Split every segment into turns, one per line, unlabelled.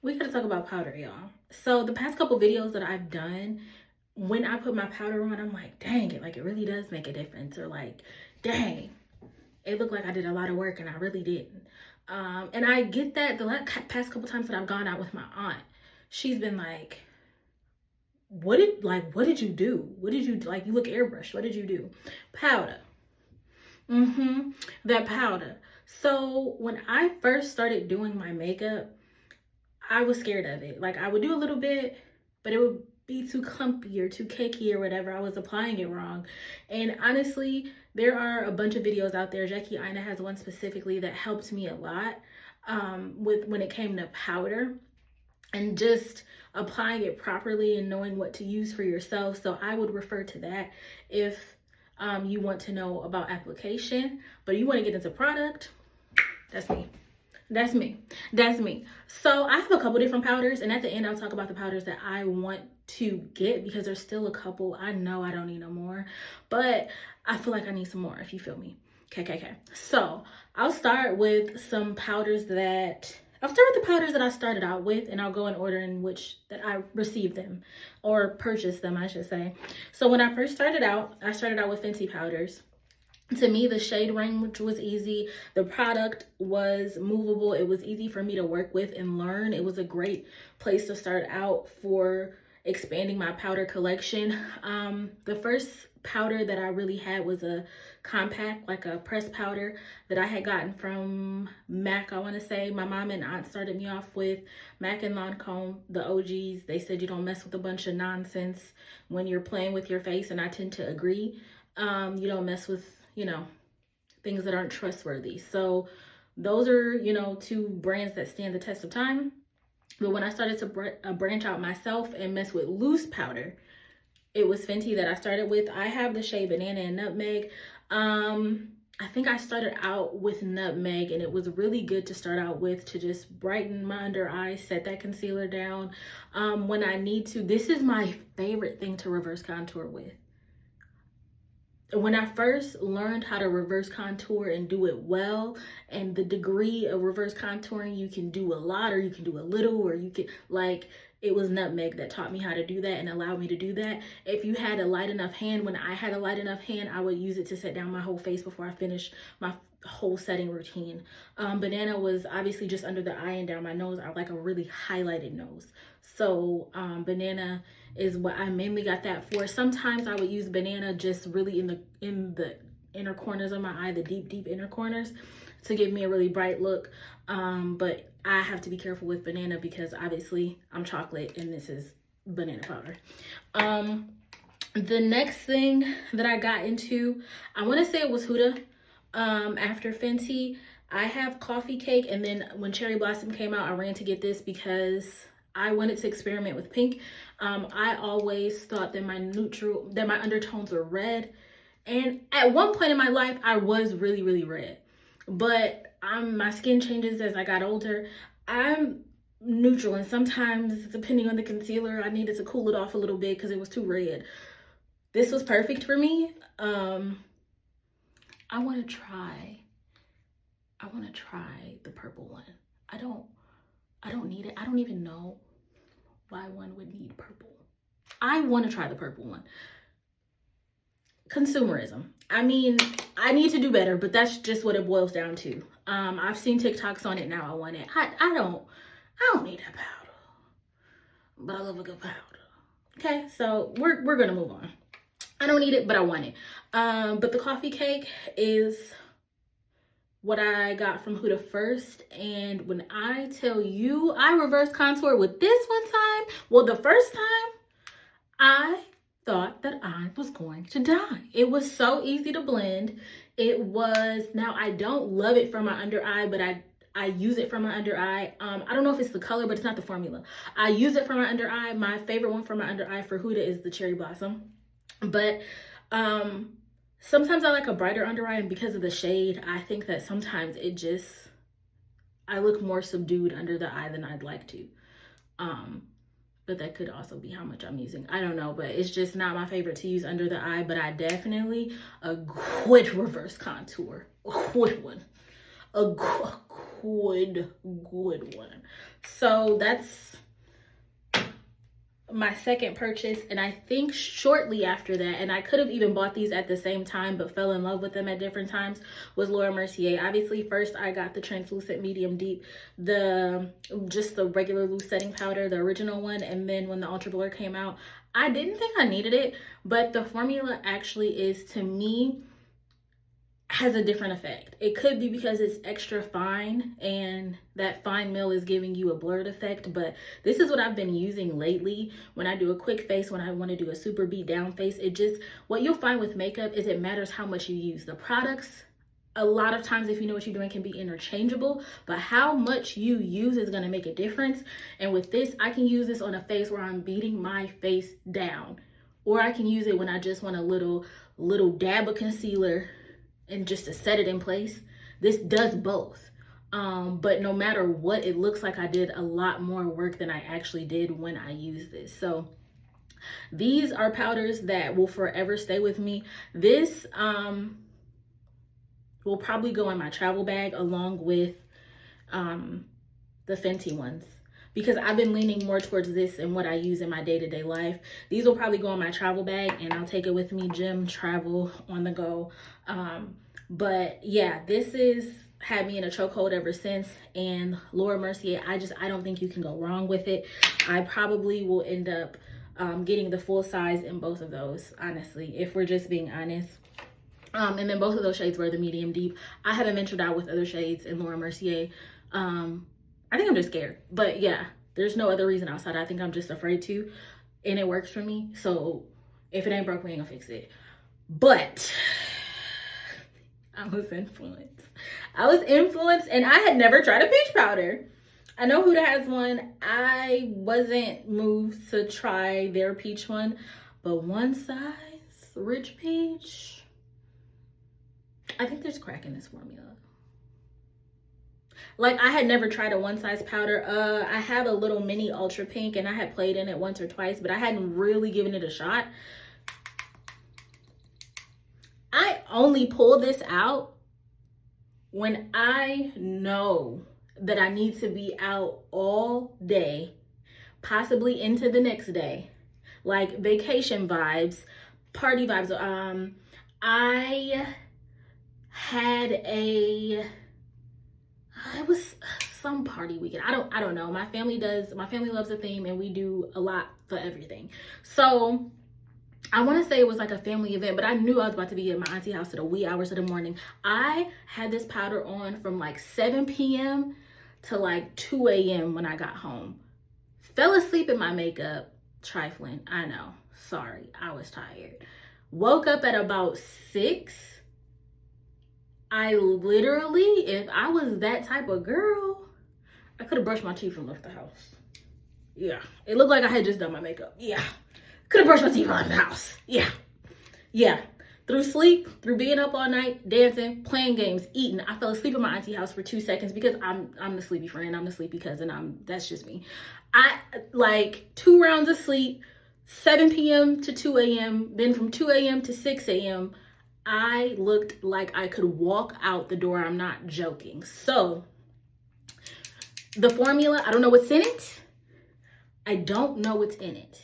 We gotta talk about powder, y'all. So the past couple videos that I've done, when I put my powder on, I'm like, dang it, like it really does make a difference. Or like, dang, it looked like I did a lot of work and I really didn't. And I get that past couple times that I've gone out with my aunt, she's been like, what did you do? What did you, like, you look airbrushed. What did you do? Powder. That powder. So when I first started doing my makeup, I was scared of it. Like I would do a little bit, but it would be too clumpy or too cakey or whatever. I was applying it wrong. And honestly, there are a bunch of videos out there. Jackie Aina has one specifically that helped me a lot with when it came to powder and just applying it properly and knowing what to use for yourself. So I would refer to that if you want to know about application, but you want to get into product, that's me. That's me. That's me. So I have a couple different powders, and at the end I'll talk about the powders that I want to get because there's still a couple. I know I don't need no more, but I feel like I need some more, if you feel me. Okay. So I'll start with some powders that I'll start with the powders that I started out with, and I'll go in order in which that I received them or purchased them, I should say. So when I first started out, I started out with Fenty powders. To me, the shade range was easy. The product was movable. It was easy for me to work with and learn. It was a great place to start out for expanding my powder collection. The first powder that I really had was a compact, like a pressed powder that I had gotten from MAC, I want to say. My mom and aunt started me off with MAC and Lancome, the OGs. They said you don't mess with a bunch of nonsense when you're playing with your face, and I tend to agree. You don't mess with, things that aren't trustworthy. So those are, two brands that stand the test of time. But when I started to branch out myself and mess with loose powder, it was Fenty that I started with. I have the shade Banana and Nutmeg. I think I started out with Nutmeg, and it was really good to start out with to just brighten my under eye, set that concealer down when I need to. This is my favorite thing to reverse contour with. When I first learned how to reverse contour and do it well, and the degree of reverse contouring, you can do a lot or you can do a little, or you can, it was Nutmeg that taught me how to do that and allowed me to do that. If you had a light enough hand, when I had a light enough hand, I would use it to set down my whole face before I finished my whole setting routine. Banana was obviously just under the eye and down my nose. I like a really highlighted nose. So Banana is what I mainly got that for. Sometimes I would use Banana just really in the inner corners of my eye, the deep inner corners, to give me a really bright look. But I have to be careful with Banana because obviously I'm chocolate and this is banana powder. The next thing that I got into, I want to say it was Huda. After Fenty, I have Coffee Cake, and then when Cherry Blossom came out, I ran to get this because I wanted to experiment with pink. I always thought that my undertones were red, and at one point in my life I was really red, but my skin changes as I got older. I'm neutral, and sometimes depending on the concealer I needed to cool it off a little bit because it was too red. This was perfect for me. I want to try the purple one. I don't need it. I don't even know why one would need purple. I want to try the purple one. Consumerism. I mean, I need to do better, but that's just what it boils down to. I've seen TikToks on it now. I want it. I don't need that powder, but I love a good powder. Okay, so we're gonna move on. I don't need it, but I want it. But the Coffee Cake is what I got from Huda first, and when I tell you I reverse contour with this one time, well, the first time I thought that I was going to die. It was so easy to blend. Now I don't love it for my under eye, but I use it for my under eye. I don't know if it's the color, but it's not the formula. I use it for my under eye. My favorite one for my under eye for Huda is the Cherry Blossom, but sometimes I like a brighter under eye, and because of the shade, I think that sometimes I look more subdued under the eye than I'd like to. But that could also be how much I'm using. I don't know, but it's just not my favorite to use under the eye, but I definitely a good reverse contour. A good one. A good one. So that's my second purchase. And I think shortly after that, and I could have even bought these at the same time but fell in love with them at different times, was Laura Mercier. Obviously first I got the translucent medium deep, just the regular loose setting powder, the original one, and then when the Ultra Blur came out, I didn't think I needed it, but the formula actually is, to me, has a different effect. It could be because it's extra fine and that fine meal is giving you a blurred effect, but this is what I've been using lately when I do a quick face, when I want to do a super beat down face. What you'll find with makeup is it matters how much you use. The products, a lot of times, if you know what you're doing, can be interchangeable, but how much you use is going to make a difference. And with this, I can use this on a face where I'm beating my face down, or I can use it when I just want a little dab of concealer and just to set it in place. This does both. But no matter what, it looks like I did a lot more work than I actually did when I used this. So these are powders that will forever stay with me. This will probably go in my travel bag along with the Fenty ones, because I've been leaning more towards this and what I use in my day-to-day life. These will probably go in my travel bag and I'll take it with me, gym, travel, on the go. But yeah, this is had me in a chokehold ever since. And Laura Mercier, I don't think you can go wrong with it. I probably will end up getting the full size in both of those, honestly, if we're just being honest. And then both of those shades were the medium deep. I haven't ventured out with other shades in Laura Mercier. I think I'm just scared, but yeah, there's no other reason outside. I think I'm just afraid to, and it works for me. So if it ain't broke, we ain't gonna fix it. But I was influenced and I had never tried a peach powder. I know Huda has one. I wasn't moved to try their peach one, but One Size Rich Peach, I think there's crack in this formula. Like, I had never tried a One Size powder. I have a little mini Ultra Pink and I had played in it once or twice, but I hadn't really given it a shot. I only pull this out when I know that I need to be out all day, possibly into the next day, like vacation vibes, party vibes. I had it was some party weekend. I don't know. My family loves a theme and we do a lot for everything. So I want to say it was like a family event, but I knew I was about to be at my auntie house at the wee hours of the morning. I had this powder on from like 7 p.m. to like 2 a.m. when I got home. Fell asleep in my makeup. Trifling, I know. Sorry, I was tired. Woke up at about 6. I literally, if I was that type of girl, I could have brushed my teeth and left the house. Yeah, it looked like I had just done my makeup. Yeah, could have brushed my teeth and left the house. Yeah. Through sleep, through being up all night, dancing, playing games, eating. I fell asleep at my auntie house for 2 seconds because I'm the sleepy friend. I'm the sleepy cousin. That's just me. I like 2 rounds of sleep, 7 p.m. to 2 a.m. Then from 2 a.m. to 6 a.m. I looked like I could walk out the door. I'm not joking. So the formula, I don't know what's in it. I don't know what's in it,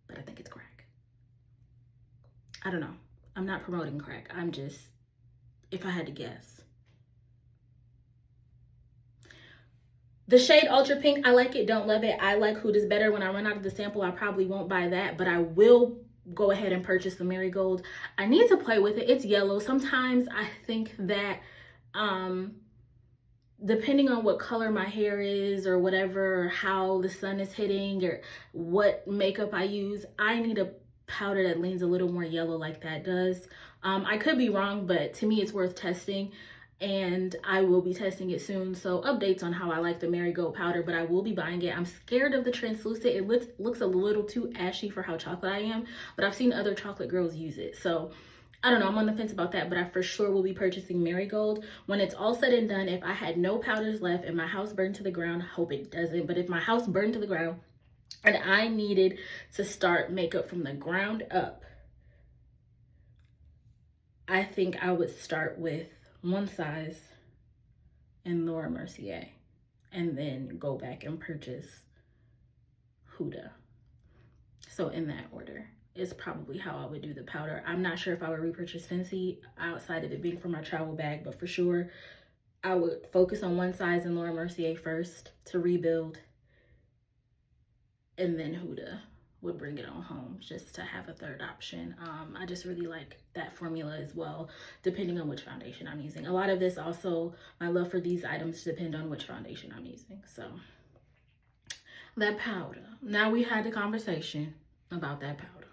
but I think it's crack. I don't know. I'm not promoting crack. I'm just, if I had to guess. The shade Ultra Pink, I like it, don't love it. I like Huda's better. When I run out of the sample, I probably won't buy that, but I will go ahead and purchase the Marigold. I need to play with it. It's yellow. Sometimes I think that depending on what color my hair is or whatever, or how the sun is hitting or what makeup I use, I need a powder that leans a little more yellow like that does. I could be wrong, but to me it's worth testing, and I will be testing it soon. So updates on how I like the Marigold powder, but I will be buying it. I'm scared of the translucent. It looks a little too ashy for how chocolate I am, but I've seen other chocolate girls use it. So I don't know, I'm on the fence about that, but I for sure will be purchasing Marigold. When it's all said and done, if I had no powders left and my house burned to the ground, I hope it doesn't, but if my house burned to the ground and I needed to start makeup from the ground up, I think I would start with One Size and Laura Mercier, and then go back and purchase Huda. So in that order is probably how I would do the powder. I'm not sure if I would repurchase Fenty outside of it being for my travel bag, but for sure I would focus on one size in Laura Mercier first to rebuild, and then Huda would bring it on home just to have a third option. I just really like that formula as well, depending on which foundation I'm using. A lot of this also, my love for these items depend on which foundation I'm using. So that powder. Now we had the conversation about that powder.